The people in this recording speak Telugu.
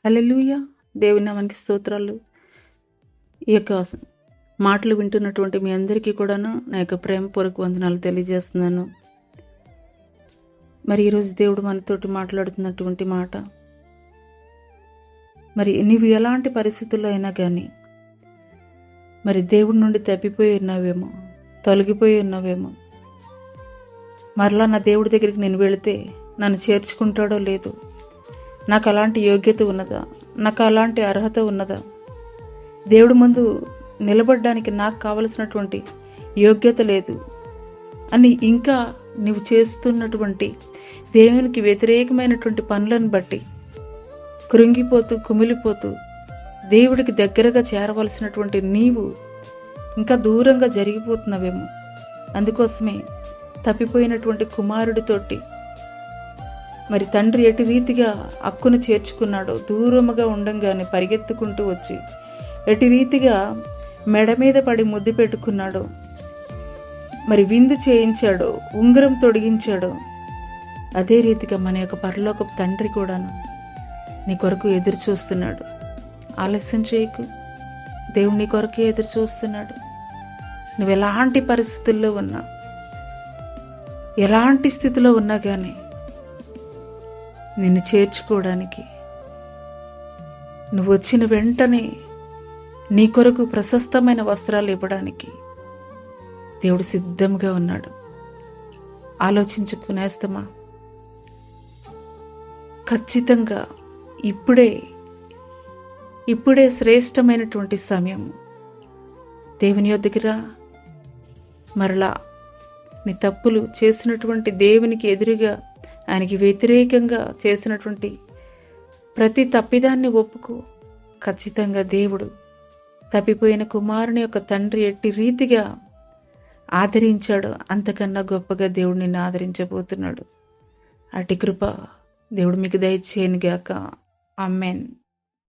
హల్లెలూయా. దేవుని నామానికి స్తోత్రాలు. ఈ యొక్క మాటలు వింటున్నటువంటి మీ అందరికీ కూడాను నా యొక్క ప్రేమపూర్వక వందనాలు తెలియజేస్తున్నాను. మరి ఈరోజు దేవుడు మనతోటి మాట్లాడుతున్నటువంటి మాట, మరి నీవు ఎలాంటి పరిస్థితుల్లో అయినా కానీ మరి దేవుడి నుండి తప్పిపోయి ఉన్నావేమో, తొలగిపోయి ఉన్నావేమో, మరలా నా దేవుడి దగ్గరికి నేను వెళితే నన్ను చేర్చుకుంటాడో లేదో, నాకు అలాంటి యోగ్యత ఉన్నదా, నాకు అలాంటి అర్హత ఉన్నదా, దేవుడి ముందు నిలబడడానికి నాకు కావలసినటువంటి యోగ్యత లేదు అని ఇంకా నువ్వు చేస్తున్నటువంటి దేవునికి వ్యతిరేకమైనటువంటి పనులను బట్టి కృంగిపోతూ కుమిలిపోతూ దేవుడికి దగ్గరగా చేరవలసినటువంటి నీవు ఇంకా దూరంగా జరిగిపోతున్నావేమో. అందుకోసమే తప్పిపోయినటువంటి కుమారుడితోటి మరి తండ్రి ఎటు రీతిగా అక్కును చేర్చుకున్నాడో, దూరముగా ఉండంగానే పరిగెత్తుకుంటూ వచ్చి ఎటు రీతిగా మెడ మీద పడి ముద్దు పెట్టుకున్నాడో, మరి విందు చేయించాడో, ఉంగరం తొడిగించాడో, అదే రీతిగా మన యొక్క పరలోకపు తండ్రి కూడాను నీ కొరకు ఎదురు చూస్తున్నాడు. ఆలస్యం చేయకు, దేవుడు నీ కొరకే ఎదురు చూస్తున్నాడు. నువ్వు ఎలాంటి పరిస్థితుల్లో ఉన్నా, ఎలాంటి స్థితిలో ఉన్నా కానీ నిన్ను చేర్చుకోవడానికి, నువ్వు వచ్చిన వెంటనే నీ కొరకు ప్రశస్తమైన వస్త్రాలు ఇవ్వడానికి దేవుడు సిద్ధంగా ఉన్నాడు. ఆలోచించుకునేస్తామా? ఖచ్చితంగా ఇప్పుడే శ్రేష్టమైనటువంటి సమయం. దేవుని యొద్దకు రా. మరలా నీ తప్పులు చేసినటువంటి దేవునికి ఎదురుగా, ఆయనకి వ్యతిరేకంగా చేసినటువంటి ప్రతి తప్పిదాన్ని ఒప్పుకో. ఖచ్చితంగా దేవుడు తప్పిపోయిన కుమారుని యొక్క తండ్రి ఎట్టి రీతిగా ఆదరించాడు, అంతకన్నా గొప్పగా దేవుడు నిన్ను ఆదరించబోతున్నాడు. అటు కృప దేవుడు మీకు దయచేయనుగాక. ఆమేన్.